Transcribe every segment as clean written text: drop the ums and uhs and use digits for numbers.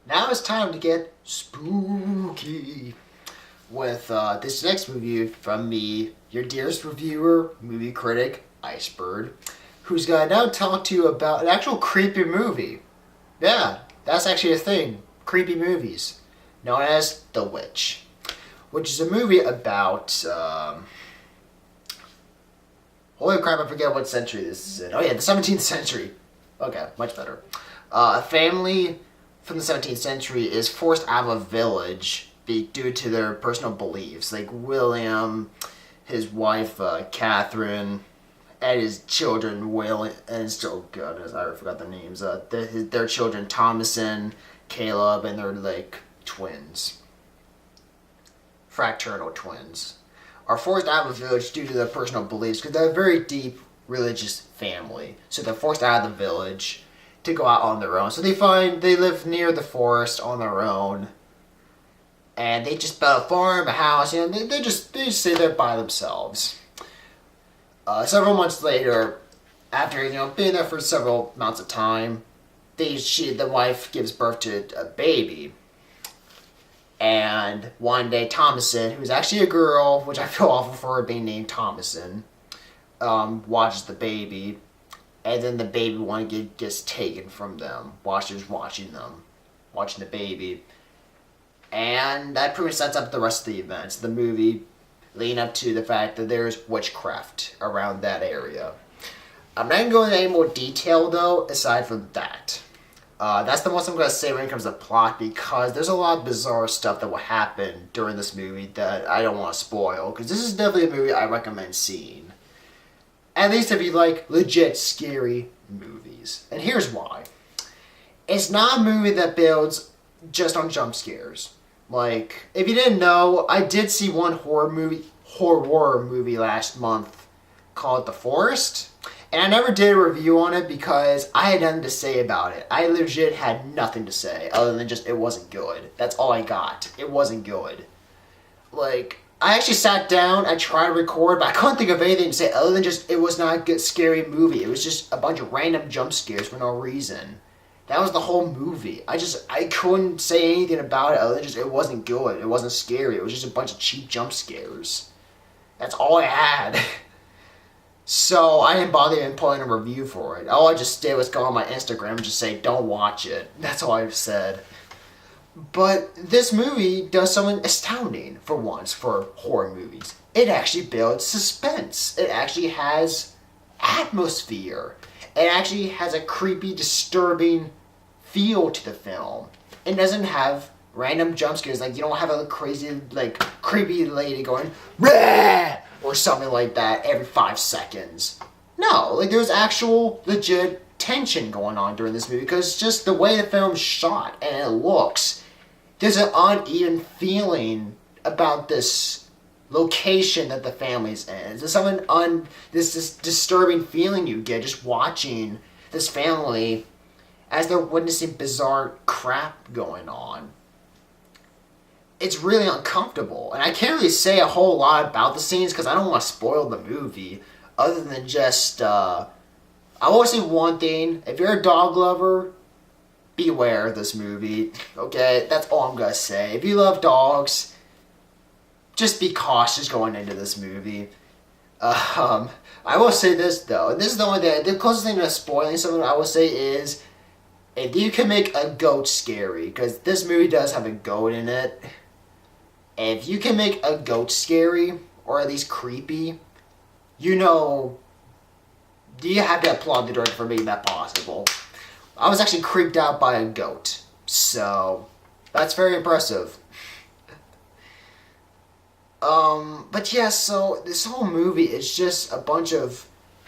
Now it's time to get spooky with this next movie from me, your dearest reviewer, movie critic, Icebird, who's gonna now talk to you about an actual creepy movie. Yeah, that's actually a thing. Creepy movies, known as The Witch, which is a movie about. Holy crap! I forget what century this is in. Oh yeah, the 17th century. Okay, much better. A family from the 17th century is forced out of a village due to their personal beliefs. Like William, his wife Catherine, and his children Will and still goodness I forgot their names. Their children Thomason, Caleb, and their like twins, fraternal twins, are forced out of a village due to their personal beliefs because they're a very deep religious family. So they're forced out of the village to go out on their own. So they live near the forest on their own, and they just build a farm, a house, and they just stay there by themselves. Several months later, after being there for several amounts of time, the wife gives birth to a baby. And one day, Thomason, who's actually a girl, which I feel awful for her being named Thomason, watches the baby, and then the baby gets taken from them. Watching the baby, and that pretty much sets up the rest of the events. The movie leading up to the fact that there's witchcraft around that area. I'm not going to go into any more detail though, aside from that. That's the most I'm going to say when it comes to plot, because there's a lot of bizarre stuff that will happen during this movie that I don't want to spoil, because this is definitely a movie I recommend seeing. At least if you like legit scary movies. And here's why. It's not a movie that builds just on jump scares. Like, if you didn't know, I did see one horror movie last month called The Forest. And I never did a review on it because I had nothing to say about it. I legit had nothing to say other than just it wasn't good. That's all I got. It wasn't good. Like, I actually sat down, I tried to record, but I couldn't think of anything to say other than just it was not a good scary movie. It was just a bunch of random jump scares for no reason. That was the whole movie. I couldn't say anything about it other than just it wasn't good. It wasn't scary. It was just a bunch of cheap jump scares. That's all I had. So I didn't bother even putting a review for it. All I just did was go on my Instagram and just say, don't watch it. That's all I said. But this movie does something astounding for once for horror movies. It actually builds suspense. It actually has atmosphere. It actually has a creepy, disturbing feel to the film. It doesn't have random jump scares. Like, you don't have a crazy, like, creepy lady going, "Rah!" or something like that every 5 seconds. No, like, there's actual, legit tension going on during this movie because just the way the film's shot and it looks, there's an uneven feeling about this location that the family's in. There's this disturbing feeling you get just watching this family as they're witnessing bizarre crap going on. It's really uncomfortable, and I can't really say a whole lot about the scenes because I don't want to spoil the movie, other than just, I will say one thing: if you're a dog lover, beware of this movie, okay? That's all I'm gonna say. If you love dogs, just be cautious going into this movie. I will say this, though, and this is the closest thing to spoiling something I will say is, if you can make a goat scary, because this movie does have a goat in it, if you can make a goat scary, or at least creepy, you have to applaud the director for making that possible. I was actually creeped out by a goat, so that's very impressive. But yeah, so this whole movie is just a bunch of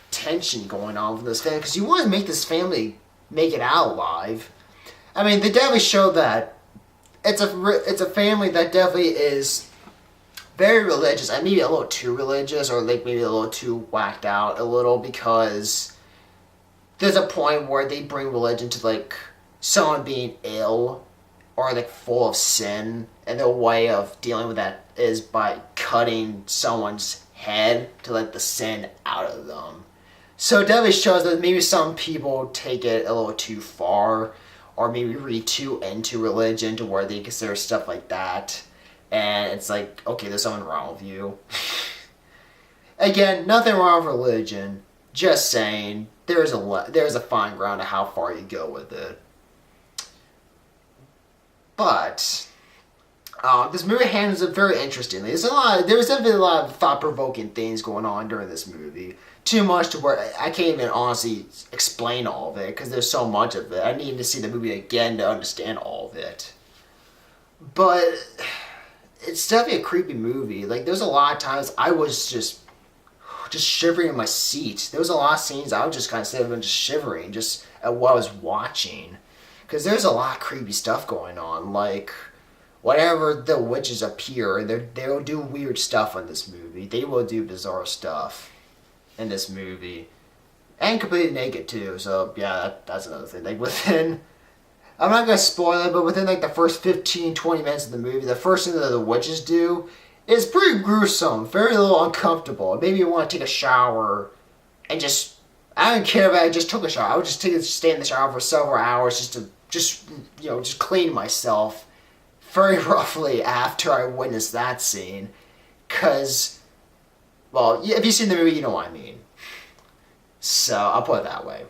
tension going on with this family, because you want to make this family make it out alive. I mean, they definitely show that it's a family that definitely is very religious, and maybe a little too religious, or like maybe a little too whacked out a little, because there's a point where they bring religion to like someone being ill or like full of sin, and their way of dealing with that is by cutting someone's head to let the sin out of them. So it definitely shows that maybe some people take it a little too far, or maybe read too into religion to where they consider stuff like that. And it's like, okay, there's something wrong with you. Again, nothing wrong with religion. Just saying, there's a fine ground to how far you go with it. But this movie handles it very interestingly. There was definitely a lot of thought-provoking things going on during this movie. Too much to where I can't even honestly explain all of it because there's so much of it. I need to see the movie again to understand all of it. But it's definitely a creepy movie. Like, there's a lot of times I was just shivering in my seat. There was a lot of scenes I was just kind of sitting there just shivering just at what I was watching. Because there's a lot of creepy stuff going on. Like, whenever the witches appear, they'll do weird stuff in this movie. They will do bizarre stuff in this movie. And completely naked, too. So, yeah, that's another thing. Like, I'm not going to spoil it, but within, like, the first 15, 20 minutes of the movie, the first thing that the witches do is pretty gruesome. Very little uncomfortable. It made me want to take a shower and just... I don't care if I just took a shower. I would just stay in the shower for several hours just clean myself very roughly after I witnessed that scene. Because, well, if you've seen the movie, you know what I mean. So, I'll put it that way.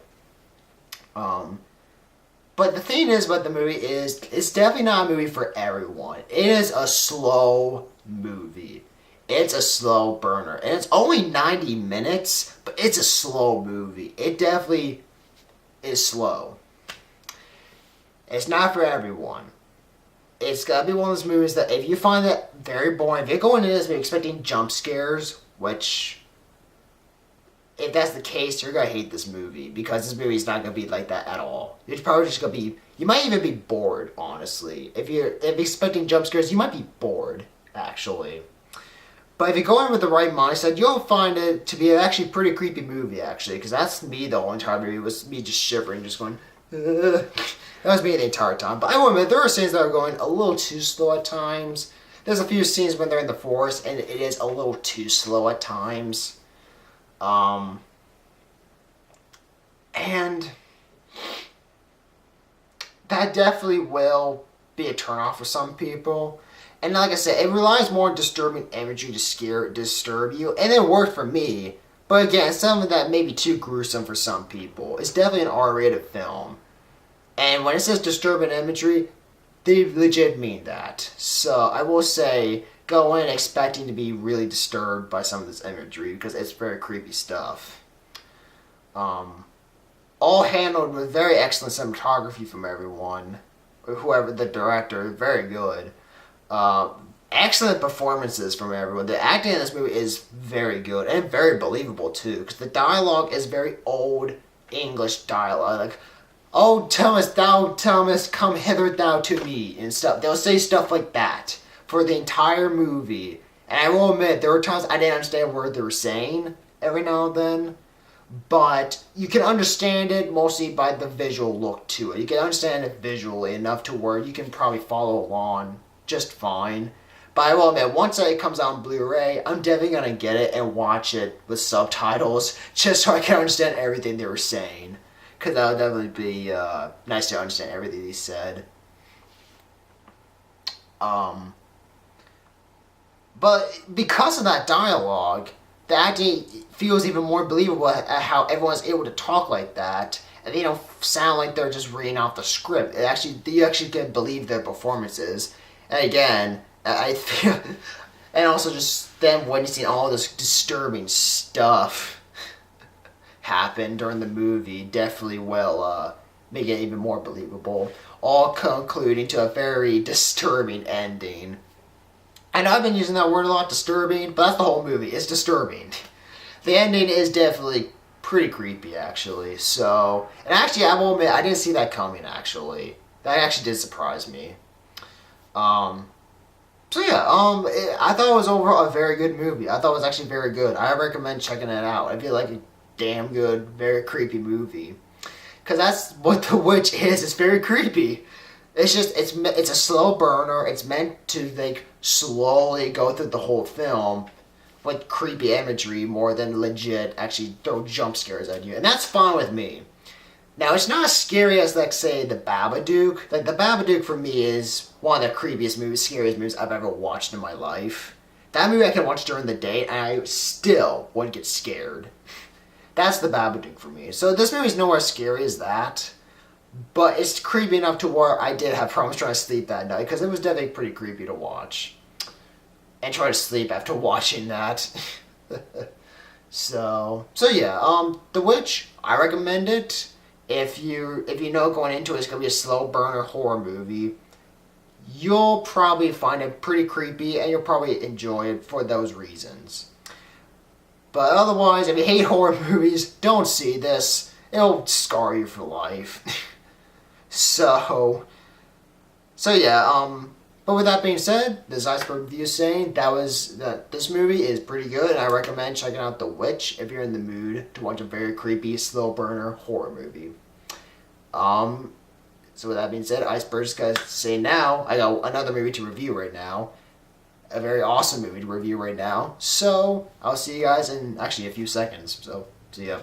But the thing is about the movie is, it's definitely not a movie for everyone. It is a slow movie. It's a slow burner. And it's only 90 minutes, but it's a slow movie. It definitely is slow. It's not for everyone. It's gotta be one of those movies that if you find it very boring, if you're going into this expecting jump scares, which, if that's the case, you're gonna hate this movie, because this movie is not gonna be like that at all. It's probably just gonna be, you might even be bored, honestly. If you're expecting jump scares, you might be bored, actually. But if you go in with the right mindset, you'll find it to be actually a pretty creepy movie, actually, because that's me the whole entire movie, was me just shivering, just going, ugh. That was me the entire time. But I will admit, there are scenes that are going a little too slow at times. There's a few scenes when they're in the forest, and it is a little too slow at times. And that definitely will be a turnoff for some people. And like I said, it relies more on disturbing imagery to disturb you, and it worked for me. But again, some of that may be too gruesome for some people. It's definitely an R-rated film. And when it says disturbing imagery, they legit mean that. So I will say, go in expecting to be really disturbed by some of this imagery, because it's very creepy stuff. All handled with very excellent cinematography from everyone. Whoever the director, very good. Excellent performances from everyone. The acting in this movie is very good and very believable too, because the dialogue is very old English dialogue. Like, "Oh, Thomas, come hither thou to me," and stuff. They'll say stuff like that for the entire movie. And I will admit, there were times I didn't understand what they were saying every now and then. But you can understand it mostly by the visual look to it. You can understand it visually enough to where you can probably follow along just fine. But I will admit, once it comes out on Blu-ray, I'm definitely going to get it and watch it with subtitles just so I can understand everything they were saying. Because that would definitely be nice to understand everything he said. But because of that dialogue, the acting feels even more believable at how everyone's able to talk like that, and they don't sound like they're just reading off the script. You actually can believe their performances. And again, I feel, and also just them witnessing all this disturbing stuff happen during the movie definitely will make it even more believable. All concluding to a very disturbing ending. I know I've been using that word a lot, disturbing, but that's the whole movie. It's disturbing. The ending is definitely pretty creepy, actually. So, and actually, I will admit, I didn't see that coming, actually. That actually did surprise me. So yeah, I thought it was overall a very good movie. I thought it was actually very good. I recommend checking it out. I feel like a damn good, very creepy movie. Because that's what The Witch is. It's very creepy. It's just, it's a slow burner. It's meant to, like, slowly go through the whole film with creepy imagery more than legit actually throw jump scares at you. And that's fine with me. Now, it's not as scary as, like, say, The Babadook. Like, The Babadook, for me, is one of the creepiest movies, scariest movies I've ever watched in my life. That movie I can watch during the day, and I still wouldn't get scared. That's The Babadook for me. So this movie's nowhere as scary as that, but it's creepy enough to where I did have problems trying to sleep that night, because it was definitely pretty creepy to watch. And try to sleep after watching that. So yeah, The Witch, I recommend it. If you know going into it, it's gonna be a slow burner horror movie, you'll probably find it pretty creepy, and you'll probably enjoy it for those reasons. But otherwise, if you hate horror movies, don't see this. It'll scar you for life. So yeah. But with that being said, this Icebird review saying that this movie is pretty good, and I recommend checking out The Witch if you're in the mood to watch a very creepy, slow burner horror movie. So with that being said, Icebird just gotta say now, I got another movie to review right now. A very awesome movie to review right now. So I'll see you guys in actually a few seconds. So see ya.